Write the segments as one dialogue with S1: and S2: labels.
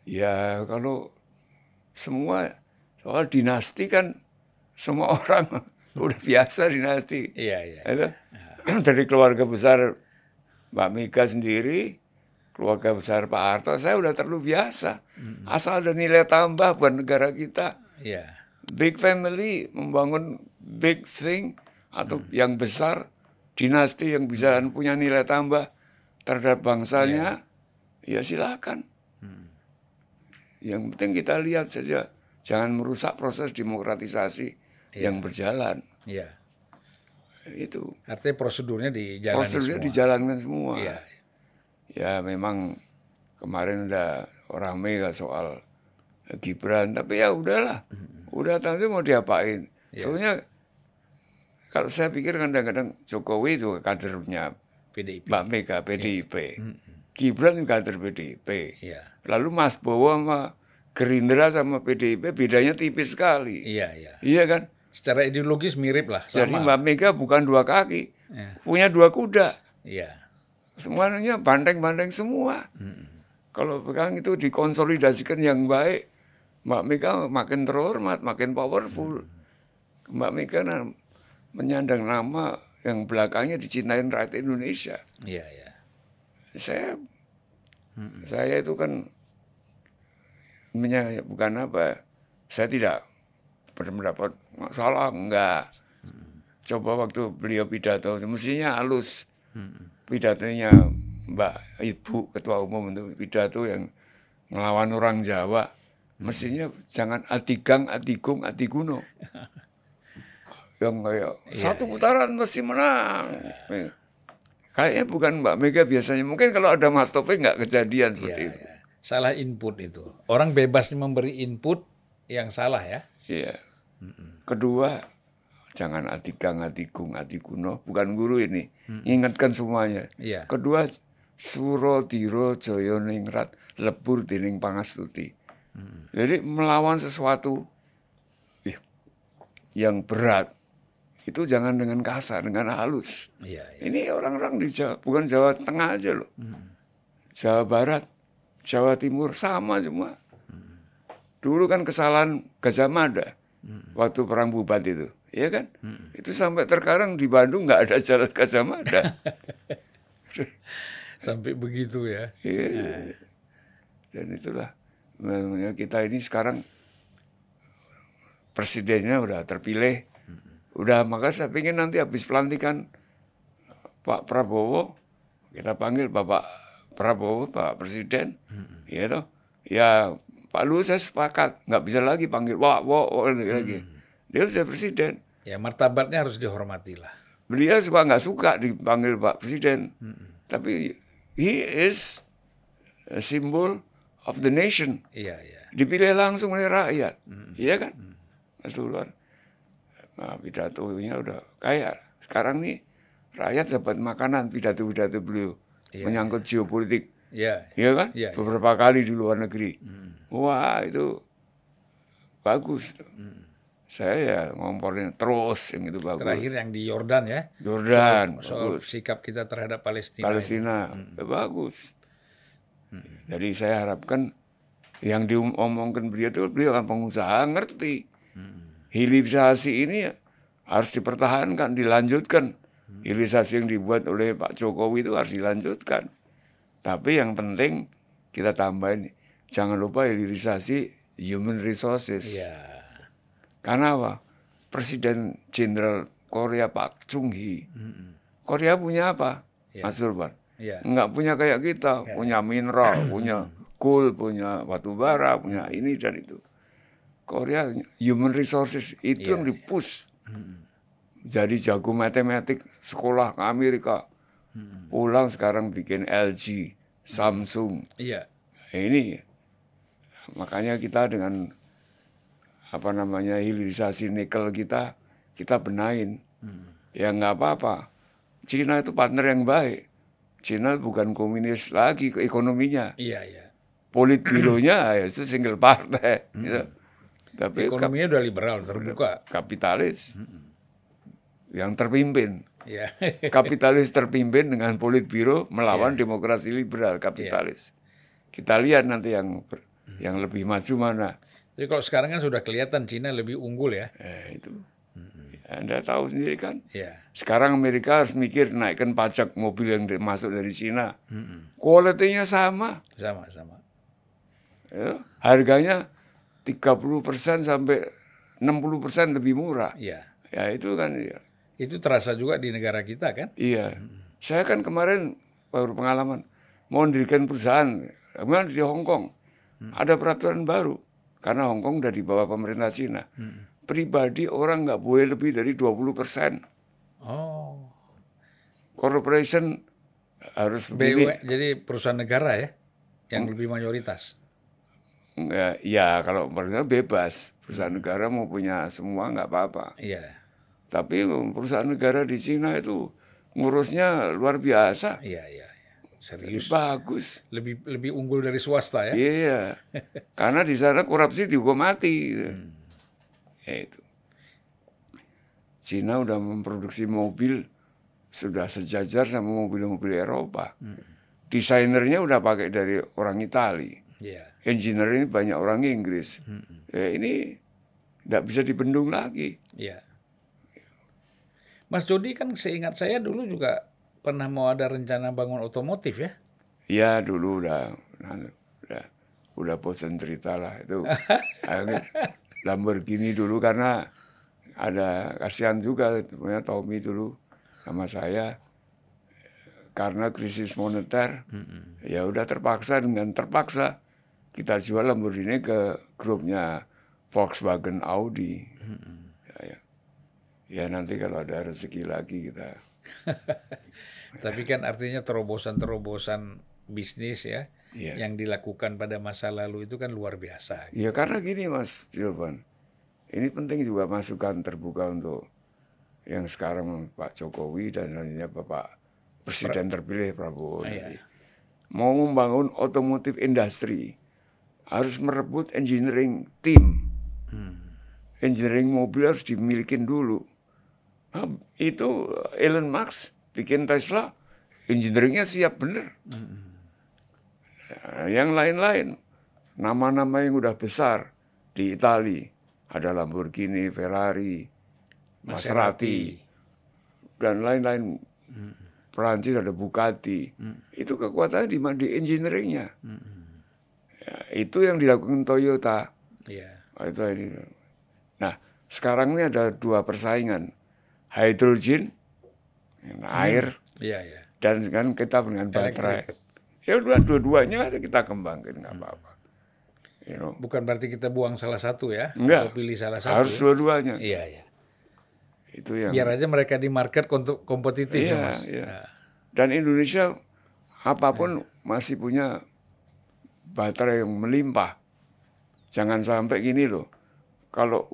S1: Ya kalau semua soal dinasti kan semua orang udah biasa dinasti.
S2: Iya, iya.
S1: Itu dari keluarga besar Mbak Mega sendiri, keluarga besar Pak Harto, saya udah terlalu biasa. Asal ada nilai tambah buat negara kita.
S2: Iya.
S1: Big family membangun big thing atau yang besar, dinasti yang bisa punya nilai tambah terhadap bangsanya, ya silakan. Yang penting kita lihat saja, jangan merusak proses demokratisasi yang berjalan.
S2: Iya.
S1: Itu
S2: Artinya prosedurnya dijalani
S1: prosedurnya
S2: semua.
S1: dijalankan semua.
S2: Iya.
S1: Ya memang kemarin udah rame gak soal Gibran, tapi ya udahlah, udah nanti mau diapain. Soalnya kalau saya pikir kadang-kadang Jokowi itu kadernya
S2: PDIP.
S1: Mbak Mega PDIP, Gibran juga kader PDIP.
S2: Iya.
S1: Lalu Mas Bowo sama Gerindra sama PDIP bedanya tipis sekali.
S2: Iya, iya.
S1: Iya kan?
S2: Secara ideologis mirip lah,
S1: Jadi
S2: sama.
S1: Mbak Mega bukan dua kaki,
S2: Iya.
S1: punya dua kuda.
S2: Iya.
S1: Semuanya banteng-banteng semua. Kalau pegang itu dikonsolidasikan yang baik, Mbak Mega makin terhormat, makin powerful. Mbak Mega menyandang nama yang belakangnya dicintain rakyat Indonesia.
S2: Iya, iya.
S1: Saya itu kan bukan apa, saya tidak berpendapat salah, enggak. Coba waktu beliau pidato, mestinya halus. Pidatonya Mbak Ibu Ketua Umum itu pidato yang ngelawan orang Jawa. Mestinya jangan atigang, atigung, atiguno. Yang kayak satu putaran mesti menang. Kayaknya bukan Mbak Mega biasanya. Mungkin kalau ada Mas Taufik nggak kejadian seperti itu.
S2: Iya. Salah input itu. Orang bebas memberi input yang salah ya.
S1: Iya. Kedua, jangan atigang, atigung, atiguno. Bukan guru ini. Ingatkan semuanya.
S2: Iya.
S1: Kedua, suro diro joyo ningrat lebur dining pangastuti. Jadi melawan sesuatu yang berat itu jangan dengan kasar, dengan halus.
S2: Iya, iya.
S1: Ini orang-orang di Jawa, bukan Jawa Tengah aja loh. Jawa Barat, Jawa Timur sama semua. Dulu kan kesalahan Gajah Mada waktu perang Bubat itu, iya kan? Itu sampai terkarang di Bandung nggak ada jalan Gajah Mada.
S2: Sampai begitu ya.
S1: Iya. Dan itulah namanya kita ini sekarang presidennya udah terpilih. Udah, maka saya ingin nanti habis pelantikan Pak Prabowo, kita panggil Bapak Prabowo, Pak Presiden, gitu. Ya Pak Luhut saya sepakat, nggak bisa lagi panggil Wah lagi. Dia sudah Presiden.
S2: Ya martabatnya harus dihormati lah.
S1: Beliau nggak suka dipanggil Pak Presiden, tapi he is a symbol of the nation.
S2: Iya, iya.
S1: Dipilih langsung oleh rakyat, iya kan? Mas Luhut. Nah, pidatonya udah kayak sekarang nih rakyat dapat makanan pidato-pidato beliau menyangkut geopolitik,
S2: Iya,
S1: iya kan?
S2: iya,
S1: Beberapa kali di luar negeri. Wah itu bagus. Saya ya ngomporin terus yang itu bagus.
S2: terakhir yang di Yordan ya.
S1: Jordan,
S2: Soal
S1: bagus.
S2: sikap kita terhadap Palestina.
S1: Palestina, bagus. Jadi saya harapkan yang diomongkan beliau kan pengusaha ngerti. Hilirisasi ini harus dipertahankan, dilanjutkan. Hilirisasi yang dibuat oleh Pak Jokowi itu harus dilanjutkan. Tapi yang penting kita tambahin, jangan lupa hilirisasi human resources.
S2: Iya.
S1: Karena apa? Presiden Jenderal Korea Pak Chung Hee. Korea punya apa? Mas Urban?
S2: Iya.
S1: Enggak punya kayak kita, punya mineral, punya coal, punya batu bara, punya ini dan itu. Korea human resources itu yang dipush. Jadi jago matematik, sekolah ke Amerika. Pulang sekarang bikin LG, Samsung.
S2: Iya.
S1: Ini makanya kita dengan hilirisasi nikel kita benahin. Ya nggak apa-apa. Cina itu partner yang baik. Cina bukan komunis lagi ke ekonominya.
S2: Iya, iya.
S1: Politbironya ya itu single partai. Gitu. Tapi
S2: Ekonominya udah liberal, terbuka.
S1: kapitalis yang terpimpin.
S2: Iya.
S1: Kapitalis terpimpin dengan politbiro melawan demokrasi liberal kapitalis. Kita lihat nanti yang Yang lebih maju mana?
S2: Jadi kalau sekarang kan sudah kelihatan Cina lebih unggul ya.
S1: Itu. Anda tahu sendiri kan?
S2: Ya,
S1: Sekarang Amerika harus mikir naikkan pajak mobil yang masuk dari Cina. Kualitinya sama.
S2: sama-sama.
S1: Ya. Harganya 30% sampai 60% lebih murah.
S2: Ya,
S1: Ya itu kan. Ya.
S2: itu terasa juga di negara kita kan.
S1: Iya. Saya kan kemarin baru pengalaman mau mendirikan perusahaan. Kemudian di Hong Kong ada peraturan baru karena Hong Kong udah di bawah pemerintah Cina. Pribadi orang nggak boleh lebih dari 20%.
S2: Oh,
S1: Corporation harus begini.
S2: jadi perusahaan negara ya yang lebih mayoritas.
S1: Enggak, ya kalau perusahaan bebas. Perusahaan negara mau punya semua nggak apa-apa.
S2: Iya,
S1: Tapi perusahaan negara di Cina itu ngurusnya luar biasa.
S2: iya. Serius.
S1: Bagus.
S2: Lebih unggul dari swasta ya.
S1: Iya. Karena di sana korupsi dihukum mati. Ya itu. Cina udah memproduksi mobil sudah sejajar sama mobil-mobil Eropa. Desainernya udah pakai dari orang Itali.
S2: Iya.
S1: Engineer ini banyak orang Inggris. Ya, ini tidak bisa dibendung lagi.
S2: Iya. Mas Jody kan seingat saya dulu juga pernah mau ada rencana bangun otomotif ya?
S1: Ya dulu udah bosan cerita lah itu. Lamborghini dulu karena ada kasihan juga temannya Tommy dulu sama saya karena krisis moneter. Ya udah terpaksa kita jual Lamborghini ke grupnya Volkswagen Audi. Ya nanti kalau ada rezeki lagi kita.
S2: Tapi kan artinya terobosan-terobosan bisnis ya yang dilakukan pada masa lalu itu kan luar biasa.
S1: Ya karena gini Mas Dilban, ini penting juga masukan terbuka untuk yang sekarang Pak Jokowi dan selanjutnya Bapak Presiden terpilih Prabowo. Mau membangun otomotif industri harus merebut engineering team. Engineering mobil harus dimiliki dulu. Nah, itu Elon Musk bikin Tesla, engineeringnya siap bener. Nah, yang lain-lain, nama-nama yang udah besar di Itali, ada Lamborghini, Ferrari, Maserati, dan lain-lain. Perancis ada Bugatti. Itu kekuatannya di engineeringnya. Ya, itu yang dilakukan Toyota. Nah, sekarang ini ada dua persaingan. Hidrogen, air, dan kan kita dengan baterai. Ya dua-duanya kita kembangkan, nggak apa-apa.
S2: Bukan berarti kita buang salah satu ya,
S1: Enggak,
S2: atau pilih salah satu.
S1: harus dua-duanya.
S2: Iya.
S1: Itu yang.
S2: Biar aja mereka di market untuk kompetitif ya Mas.
S1: Iya. Dan Indonesia apapun masih punya baterai yang melimpah. Jangan sampai gini loh. Kalau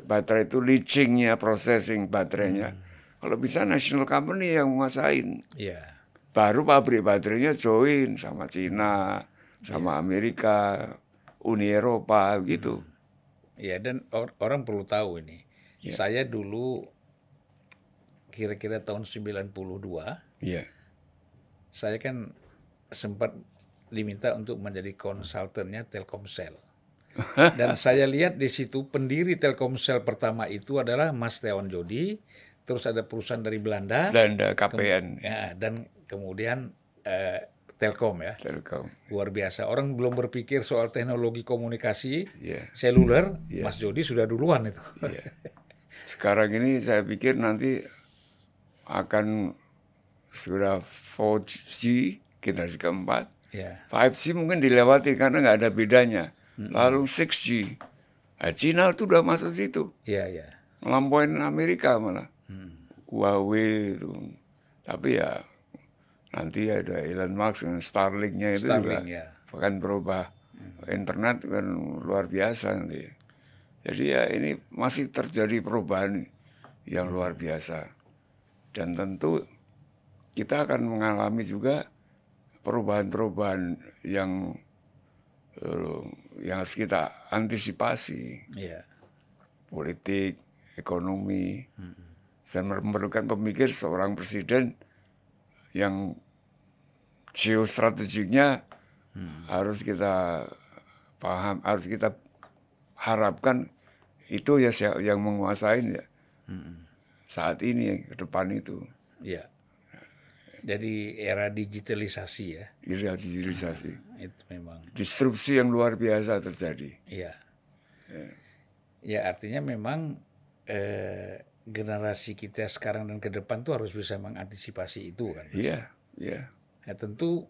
S1: baterai itu leachingnya, processing baterainya, kalau bisa national company yang menguasain. Baru pabrik baterainya join sama Cina, sama Amerika, Uni Eropa gitu.
S2: Ya dan orang perlu tahu ini. Saya dulu kira-kira tahun 92, saya kan sempat diminta untuk menjadi konsultannya Telkomsel. Dan saya lihat di situ pendiri Telkomsel pertama itu adalah Mas Teon Jody, terus ada perusahaan dari Belanda,
S1: KPN.
S2: Dan kemudian Telkom ya.
S1: Telkom.
S2: Luar biasa. Orang belum berpikir soal teknologi komunikasi seluler, Mas Jody sudah duluan itu.
S1: Sekarang ini saya pikir nanti akan sudah 4G generasi keempat. 5G mungkin dilewati karena nggak ada bedanya. Lalu 6G. Nah, Cina itu udah masuk situ. Ngelampain Amerika malah. Huawei itu. Tapi ya nanti ada Elon Musk dengan Starlink-nya itu juga akan berubah. Internet kan luar biasa nanti. Jadi ya ini masih terjadi perubahan yang luar biasa. Dan tentu kita akan mengalami juga perubahan-perubahan yang harus kita antisipasi. Politik, ekonomi. Saya memerlukan pemikir seorang presiden yang geostrategiknya harus kita paham, harus kita harapkan itu ya yang menguasain ya saat ini ke depan itu.
S2: Ya. Jadi era digitalisasi ya.
S1: Era digitalisasi.
S2: Itu memang.
S1: Disrupsi yang luar biasa terjadi.
S2: Iya. Ya artinya memang generasi kita sekarang dan ke depan tuh harus bisa mengantisipasi itu kan.
S1: Iya, iya.
S2: Ya tentu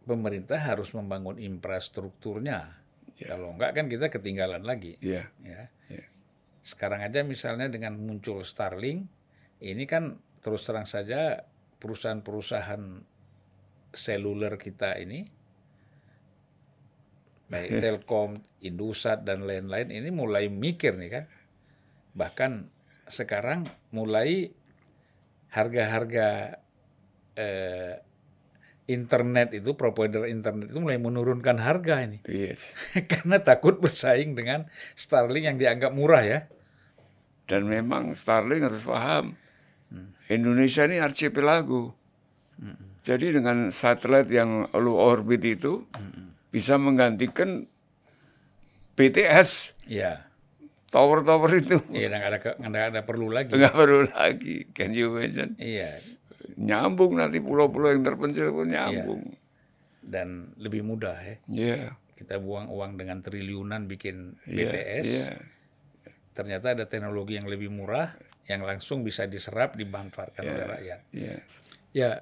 S2: pemerintah harus membangun infrastrukturnya. Kalau enggak kan kita ketinggalan lagi.
S1: Iya.
S2: Ya. Sekarang aja misalnya dengan muncul Starlink, ini kan terus terang saja perusahaan-perusahaan seluler kita ini, baik Telkom, Indosat dan lain-lain ini mulai mikir nih kan. Bahkan sekarang mulai harga-harga internet itu, provider internet itu mulai menurunkan harga ini.
S1: Yes.
S2: Karena takut bersaing dengan Starlink yang dianggap murah ya.
S1: Dan memang Starlink harus paham, Indonesia ini archipelago. Jadi dengan satelit yang low orbit itu bisa menggantikan BTS.
S2: Iya.
S1: Tower-tower itu.
S2: Iya, nggak ada perlu lagi.
S1: Nggak perlu lagi. Can you imagine?
S2: Iya.
S1: Nyambung nanti pulau-pulau yang terpencil pun nyambung.
S2: Iya. Dan lebih mudah ya.
S1: Iya.
S2: Kita buang uang dengan triliunan bikin BTS.
S1: Iya.
S2: Ternyata ada teknologi yang lebih murah yang langsung bisa diserap, dimanfaatkan oleh rakyat.
S1: Iya.
S2: Ya.